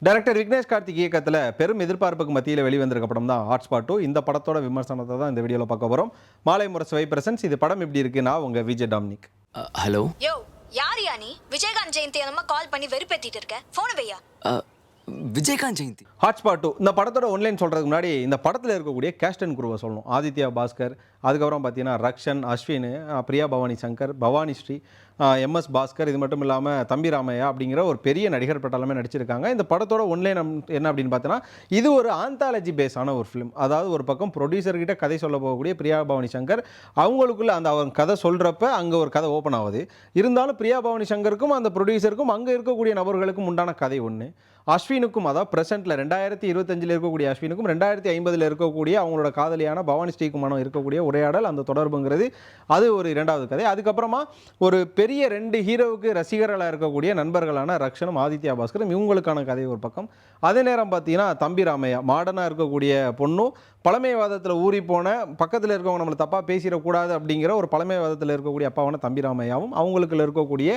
Director Vignesh Karthik இயக்கத்தில் பெரும் எதிர்பார்ப்புக்கு மத்தியில் வெளிவந்திருக்க படம் தான் ஹாட்ஸ்பாட் 2. இந்த படத்தோட விமர்சனத்தை தான் இந்த வீடியோவில் பார்க்க போகிறோம். மாலை முரசு வை பிரசன்ஸ். இது படம் எப்படி இருக்குன்னா உங்கள் விஜய் டாமினிக். ஹலோ யோ யார் யா நீ? விஜயகாந்த் ஜெயந்தி அந்த கால் பண்ணி வெறுப்பேத்திட்டு இருக்க. போன் வையா. விஜயகாந்த் ஜெயந்தி. ஹாட்ஸ்பாட் 2 இந்த படத்தோட ஒன்லைன் சொல்கிறதுக்கு முன்னாடி இந்த படத்தில் இருக்கக்கூடிய கேஸ்ட் அண்ட் குரூவை சொல்லணும். ஆதித்யா பாஸ்கர், அதுக்கப்புறம் பார்த்தீங்கன்னா ரக்ஷன், அஸ்வின், பிரியா பவானி சங்கர், பவானி ஸ்ரீ, எம்எஸ் பாஸ்கர், இது மட்டும் இல்லாமல் தம்பி ராமையா அப்படிங்கிற ஒரு பெரிய நடிகர் பட்டாலுமே நடிச்சிருக்காங்க. இந்த படத்தோட ஒன்லைன் என்ன அப்படின்னு பார்த்தோன்னா, இது ஒரு ஆந்தாலஜி பேஸான ஒரு ஃபிலிம். அதாவது ஒரு பக்கம் ப்ரொடியூசர்கிட்ட கதை சொல்ல போகக்கூடிய பிரியா பவானி சங்கர், அவங்களுக்குள்ள அந்த அவங்க கதை சொல்கிறப்ப அங்கே ஒரு கதை ஓப்பன் ஆகுது. இருந்தாலும் பிரியா பவானி சங்கருக்கும் அந்த ப்ரொடியூசருக்கும் அங்கே இருக்கக்கூடிய நபர்களுக்கும் உண்டான கதை ஒன்று. அஸ்வினுக்கும், அதாவது ப்ரெசென்ட்டில் 2025 இருக்கக்கூடிய அஸ்வினுக்கும் 2050 இருக்கக்கூடிய அவங்களோட காதலியான பவானி ஸ்ரீகுமாரும் இருக்கக்கூடிய உரையாடல், அந்த தொடர்புங்கிறது அது ஒரு இரண்டாவது கதை. அதுக்கப்புறமா ஒரு பெரிய 2 ஹீரோவுக்கு ரசிகர்களாக இருக்கக்கூடிய நண்பர்களான ரக்ஷனும் ஆதித்யா பாஸ்கரும் இவங்களுக்கான கதை ஒரு பக்கம். அதே நேரம் பார்த்தீங்கன்னா தம்பி ராமையா, மாடர்னாக இருக்கக்கூடிய பொண்ணும் பழமைவாதத்தில் ஊறி போன, பக்கத்தில் இருக்கவங்க நம்மளை தப்பாக பேசிடக்கூடாது அப்படிங்கிற ஒரு பழமைவாதத்தில் இருக்கக்கூடிய அப்பாவான தம்பி ராமையாவும் அவங்களுக்குள்ள இருக்கக்கூடிய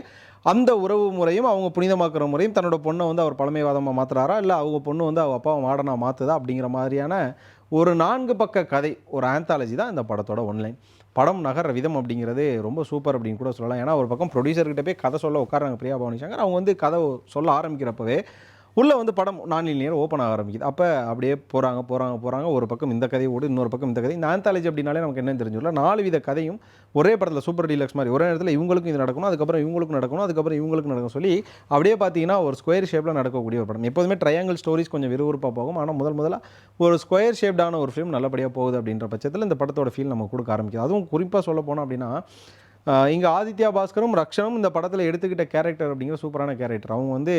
அந்த உறவு முறையும் அவங்க புனிதமாக்குற முறையும், தன்னோட பொண்ணை வந்து அவர் பழமைவாதமாக மாற்றுறாரா இல்லை அவங்க பொண்ணு வந்து அவங்க அப்பாவை மாடர்னாக மாற்றுதா அப்படிங்கிற மாதிரியான ஒரு 4 பக்க கதை, ஒரு ஆந்தாலஜி தான் இந்த படத்தோட ஒன்லைன். படம் நகர்ற விதம் அப்படிங்கிறது ரொம்ப சூப்பர் அப்படின்னு கூட சொல்லலாம். ஏன்னா ஒரு பக்கம் ப்ரொடியூசர்கிட்ட போய் கதை சொல்ல உட்காராங்க பிரியா பவானி சங்கர். அவங்க வந்து கதை சொல்ல ஆரம்பிக்கிறப்பவே உள்ளே வந்து படம் நான் லீனியர் ஓப்பன் ஆக ஆரம்பிக்குது. அப்போ அப்படியே போகிறாங்க. ஒரு பக்கம் இந்த கதை ஓடு, இன்னொரு பக்கம் இந்த கதை. இந்த ஆந்தாலஜி அப்படின்னாலே நமக்கு என்னன்னு தெரிஞ்சுள்ள 4 வித கதையும் ஒரே படத்தில் சூப்பர் டீலக்ஸ் மாதிரி ஒரே நேரத்தில் இவங்களுக்கும் இது நடக்கணும், அதுக்கப்புறம் இவங்களுக்கும் நடக்கணும், அதுக்கப்புறம் இவங்களுக்கு நடக்கும் சொல்லி அப்படியே பார்த்தீங்கன்னா ஒரு ஸ்கொயர் ஷேப்பில் நடக்கக்கூடிய ஒரு படம். எப்போதுமே ட்ரையாங்கிள் ஸ்டோரிஸ் கொஞ்சம் விறுவிறுப்பாக போகும். ஆனால் முதல்ல ஒரு ஸ்கொயர் ஷேப்டான ஒரு ஃபிலிம் நல்லபடியாக போகுது அப்படின்ற பட்சத்தில் இந்த படத்தோட ஃபீல் நம்ம கொடுக்க ஆரம்பிக்குது. அதுவும் குறிப்பாக சொல்ல போனோம் அப்படின்னா, இங்கே ஆதித்யா பாஸ்கரும் ரக்ஷனும் இந்த படத்தில் எடுத்துக்கிட்ட கேரக்டர் அப்படிங்கிற சூப்பரான கேரக்டர். அவங்க வந்து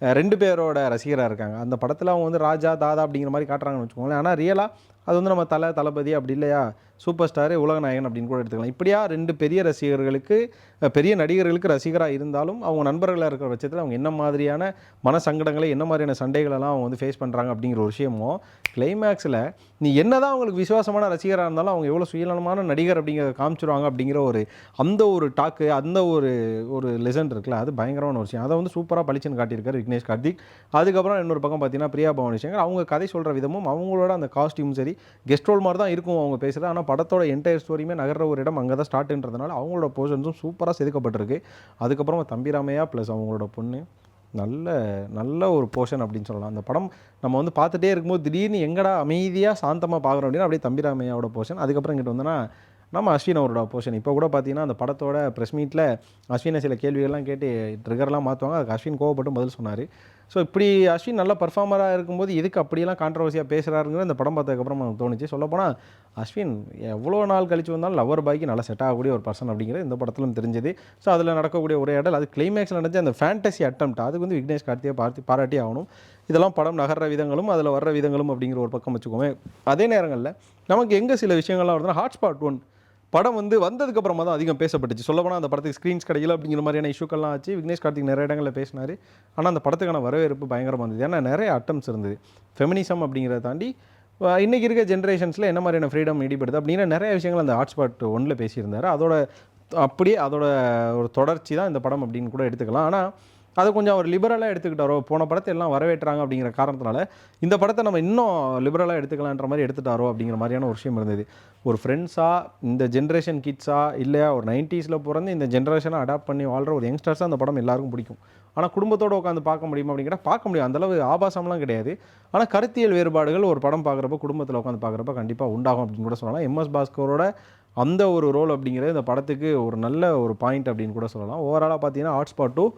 2 பேரோட ரசிகராக இருக்காங்க. அந்த படத்தில் அவங்க வந்து ராஜா தாதா அப்படிங்கிற மாதிரி காட்டுறாங்கன்னு வச்சுக்கோங்களேன். ஆனால் ரியலாக அது வந்து நம்ம தளபதி அப்படி இல்லையா, சூப்பர் ஸ்டாரு, உலகநாயகன் அப்படின்னு கூட எடுத்துக்கலாம். இப்படியா 2 பெரிய ரசிகர்களுக்கு, பெரிய நடிகர்களுக்கு ரசிகராக இருந்தாலும் அவங்க நண்பர்களாக இருக்கிற பட்சத்தில் அவங்க என்ன மாதிரியான மன சங்கடங்களை, என்ன மாதிரியான சண்டைகளெல்லாம் அவங்க வந்து ஃபேஸ் பண்ணுறாங்க அப்படிங்கிற ஒரு விஷயமும் கிளைமேக்ஸில் நீ என்ன தான் அவங்களுக்கு விசுவாசமான ரசிகராக இருந்தாலும் அவங்க எவ்வளோ சுயநலமான நடிகர் அப்படிங்கிறத காமிச்சிருவாங்க அப்படிங்கிற அந்த ஒரு டாக்கு, அந்த ஒரு லெசன் இருக்குல்ல, அது பயங்கரமான ஒரு விஷயம். அதை வந்து சூப்பராக பளிச்சுன்னு காட்டியிருக்காரு விக்னேஷ் கார்த்திக். அதுக்கப்புறம் இன்னொரு பக்கம் பார்த்தீங்கன்னா பிரியா பவானி சங்கர், அவங்க கதை சொல்கிற விதமும் அவங்களோட அந்த காஸ்டியூம் சரி கெஸ்ட் ரோல் மாதிரி தான் இருக்கும் அவங்க பேசுகிறது. ஆனால் படத்தோட என்டையர் ஸ்டோரியுமே நகர்ற ஒரு இடம் அங்கே தான் ஸ்டார்ட்ன்றதுனால அவங்களோட போர்ஷன்ஸும் சூப்பராக செதுக்கப்பட்டிருக்கு. அதுக்கப்புறமா தம்பி ராமையா ப்ளஸ் அவங்களோட பொண்ணு நல்ல ஒரு போர்ஷன் அப்படின்னு சொல்லலாம். அந்த படம் நம்ம வந்து பார்த்துட்டே இருக்கும்போது திடீர்னு எங்கடா அமைதியாக சாந்தமாக பார்க்குறோம் அப்படின்னா அப்படியே தம்பி ராமையாவோட போர்ஷன். அதுக்கப்புறம் இங்கிட்ட வந்தோன்னா நம்ம அஸ்வின் அவரோட போர்ஷன். இப்போ கூட பார்த்தீங்கன்னா அந்த படத்தோட ப்ரெஸ் மீட்டில் அஸ்வினை சில கேள்விகள்லாம் கேட்டு ட்ரிகர்லாம் மாற்றுவாங்க. அதுக்கு அஸ்வின் கோவப்பட்டு பதில் சொன்னார். ஸோ இப்படி அஸ்வின் நல்ல பர்ஃபார்மராக இருக்கும்போது எதுக்கு அப்படியெல்லாம் கான்ட்ரவர்சியாக பேசுகிறாருங்கிற இந்த படம் பார்த்ததுக்கப்புறம் நமக்கு தோணுச்சு. சொல்லப்போனால் அஸ்வின் எவ்வளோ நாள் கழிச்சு வந்தாலும் லவர் பாய்க்கு நல்லா செட் ஆகக்கூடிய ஒரு பர்சன் அப்படிங்கிறது இந்த படத்திலும் தெரிஞ்சது. ஸோ அதில் நடக்கக்கூடிய உரையாடல், அது கிளைமேக்ஸில் நடந்த அந்த ஃபேண்டசி அட்டம்ப்ட், அதுக்கு வந்து விக்னேஷ் கார்த்தியை பாராட்டி ஆகணும். இதெல்லாம் படம் நகர்ற விதங்களும் அதில் வர்ற விதங்களும் அப்படிங்கிற ஒரு பக்கம் வச்சுக்கோமே. அதே நேரங்களில் நமக்கு எங்கே சில விஷயங்கள்லாம் வருதுன்னா, ஹாட்ஸ்பாட் 1 படம் வந்து வந்ததுக்கப்புறமா தான் அதிகம் பேசப்பட்டுச்சு. சொல்லப்போனால் அந்த படத்துக்கு ஸ்க்ரீன்ஸ் கிடைக்கல அப்படிங்கிற மாதிரியான இஷ்யூக்கள்லாம் ஆச்சு. விக்னேஷ் கார்த்திக் நிறைய இடங்களில் பேசினார். ஆனால் அந்த படத்துக்கான வரவேற்பு பயங்கரமாக இருந்தது. ஏன்னா நிறைய அட்டம்ஸ் இருந்தது. ஃபெமினிசம் அப்படிங்கிறத தாண்டி இன்றைக்கி இருக்க ஜென்ரேஷன்ஸில் என்ன மாதிரியான ஃப்ரீடம் நீடிப்படுது அப்படிங்கிற நிறைய விஷயங்கள் அந்த ஹாட்ஸ்பாட் 1 பேசியிருந்தார். அதோட ஒரு தொடர்ச்சி தான் இந்த படம் அப்படின்னு கூட எடுத்துக்கலாம். ஆனால் அதை கொஞ்சம் அவர் லிபரலாக எடுத்துக்கிட்டாரோ, போன படத்தை எல்லாம் வரவேற்றாங்க அப்படிங்கிற காரணத்தினால இந்த படத்தை நம்ம இன்னும் லிபரலாக எடுத்துக்கலான்ற மாதிரி எடுத்துட்டாரோ அப்படிங்கிற மாதிரியான ஒரு விஷயம் இருந்தது. ஒரு ஃப்ரெண்ட்ஸாக, இந்த ஜென்ரேஷன் கிட்ஸாக, இல்லையா ஒரு 90s பிறந்து இந்த ஜென்ரேஷனை அடாப்ட் பண்ணி வாழ்கிற ஒரு யங்ஸ்டர்ஸாக அந்த படம் எல்லாருக்கும் பிடிக்கும். ஆனால் குடும்பத்தோடு உட்காந்து பார்க்க முடியுமா அப்படிங்கிற பார்க்க முடியும். அந்தளவு ஆபாசம்லாம் கிடையாது. ஆனால் கருத்தியல் வேறுபாடுகள் ஒரு படம் பார்க்குறப்ப, குடும்பத்தில் உட்காந்து பார்க்குறப்ப கண்டிப்பாக உண்டாகும் அப்படின்னு கூட சொல்லலாம். எம்எஸ் பாஸ்கரோட அந்த ஒரு ரோல் அப்படிங்கிறது இந்த படத்துக்கு ஒரு நல்ல ஒரு பாயிண்ட் அப்படின்னு கூட சொல்லலாம். ஓவராலாக பார்த்தீங்கன்னா ஹாட்ஸ்பாட் 2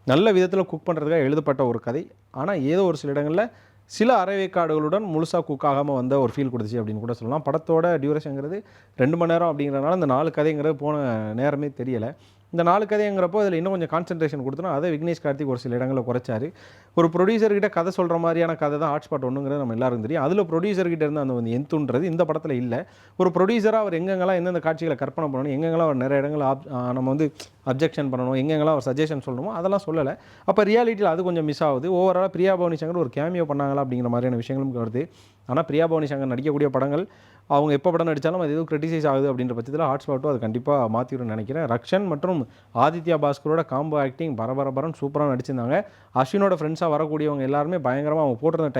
நல்ல விதத்தில் குக் பண்ணுறதுக்காக எழுதப்பட்ட ஒரு கதை. ஆனால் ஏதோ ஒரு சில இடங்களில் சில அரைவேக்காடுகளுடன் முழுசாக குக் ஆகாமல் வந்த ஒரு ஃபீல் கொடுத்துச்சு அப்படின்னு கூட சொல்லலாம். படத்தோட டியூரேஷனுங்கிறது 2 மணி நேரம் அப்படிங்கிறனால இந்த 4 கதைங்கிறது போன நேரமே தெரியலை. இந்த 4 கதைங்கிறப்போ அதில் இன்னும் கொஞ்சம் கான்சன்ட்ரேஷன் கொடுத்தோன்னா அதை விக்னேஷ் கார்த்திக் ஒரு சில இடங்களில் குறைச்சார். ஒரு ப்ரொடியூசர்கிட்ட கதை சொல்கிற மாதிரியான கதை தான் ஹாட்ஸ்பாட் 1ங்கிறது நம்ம எல்லாருக்கும் தெரியும். அதில் ப்ரொடியூசர்கிட்ட இருந்து அந்த வந்து எந்துன்றது இந்த படத்தில் இல்லை. ஒரு ப்ரொடியூசராக அவர் எங்கெங்கெல்லாம் எந்தெந்த காட்சிகளை கற்பனை பண்ணணும், எங்கெங்கெல்லாம் அவர் நிறைய இடங்களில் நம்ம வந்து அப்ஜெக்ஷன் பண்ணணும், எங்கெங்கெல்லாம் அவர் சஜஷன் சொல்லணுமோ அதெல்லாம் சொல்லலை. அப்போ ரியாலிட்டியில் அது கொஞ்சம் மிஸ் ஆகுது. ஓவராலாக பிரியா பவானி சங்கர் ஒரு கேமியோ பண்ணாங்களா அப்படிங்கிற மாதிரியான விஷயங்களும் வருது. ஆனால் பிரியா பவானி சங்கர் நடிக்கக்கூடிய படங்கள் அவங்க எப்போ படம் நடித்தாலும் அது எதுவும் கிரிட்டிசைஸ் ஆகுது அப்படின்ற பட்சத்தில் ஹாட்ஸ்பாட்டும் அது கண்டிப்பாக மாற்றிடும்னு நினைக்கிறேன். ரக்ஷன் மற்றும் ஆதித்யா பாஸ்கரோட காம்போ ஆக்டிங் பரபரன்னு சூப்பராக நடிச்சிருந்தாங்க. அஸ்வினோட ஃப்ரெண்ட்ஸாக வரக்கூடியவங்க எல்லாருமே பயங்கரமாக அவங்க போட்டிருந்த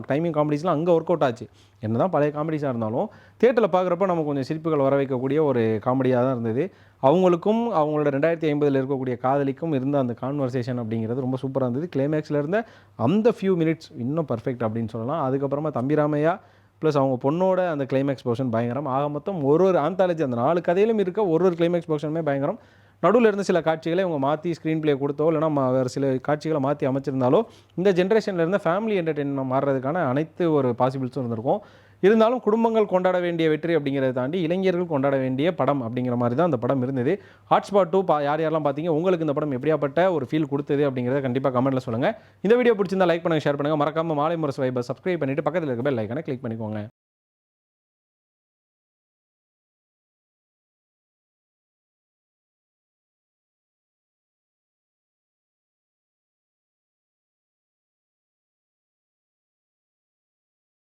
டைமிங் காமெடிஸ்லாம் அங்கே ஒர்க் அவுட் ஆச்சு. என்னதான் பழைய காமெடிஸாக இருந்தாலும் தியேட்டரில் பார்க்குறப்ப நமக்கு கொஞ்சம் சிரிப்புகள் வர வைக்கக்கூடிய ஒரு காமெடியாக தான் இருந்தது. அவங்களுக்கும் அவங்களோட 2050 இருக்கக்கூடிய காதலிக்கும் இருந்த அந்த கான்வர்சேஷன் அப்படிங்கிறது ரொம்ப சூப்பராக இருந்தது. கிளைமேக்ஸில் இருந்த அந்த ஃபியூ மினிட்ஸ் இன்னும் பர்ஃபெக்ட் அப்படின்னு சொல்லலாம். அதுக்கப்புறமா தம்பிராமையா ப்ளஸ் அவங்க பொண்ணோட அந்த கிளைமேக்ஸ் போர்ஷன் பயங்கரம். ஆக மொத்தம் ஒரு ஆந்தாலஜி அந்த 4 கதையிலும் இருக்க ஒரு கிளைமேக்ஸ் போர்ஷனுமே பயங்கரம். நடுவில் இருந்த சில காட்சிகளை அவங்க மாற்றி ஸ்க்ரீன் ப்ளே கொடுத்தோ இல்லைனா வேறு சில காட்சிகளை மாற்றி அமைச்சிருந்தாலோ இந்த ஜென்ரேஷனில் இருந்த ஃபேமிலி என்டர்டெயின்மெண்ட் மாறுறதுக்கான அனைத்து ஒரு பாசிபிள்ஸும் இருந்திருக்கும். இருந்தாலும் குடும்பங்கள் கொண்டாட வேண்டிய வெற்றி அப்படிங்கிறத தாண்டி இளைஞர்கள் கொண்டாட வேண்டிய படம் அப்படிங்கிற மாதிரி தான் அந்த படம் இருந்தது. ஹாட்ஸ்பாட் 2 யாரெல்லாம் பார்த்தீங்க, உங்களுக்கு இந்த படம் எப்படியாப்பட்ட ஒரு ஃபீல் கொடுத்தது அப்படிங்கிறத கண்டிப்பாக கமெண்ட்டில் சொல்லுங்கள். இந்த வீடியோ பிடிச்சிருந்தா லைக் பண்ணுங்கள், ஷேர் பண்ணுங்கள். மறக்காமல் மாலை முரசு வைபை சப்ஸ்கிரைப் பண்ணிவிட்டு பக்கத்தில் இருக்க பெல் ஐக்கானை கிளிக் பண்ணிக்கோங்க.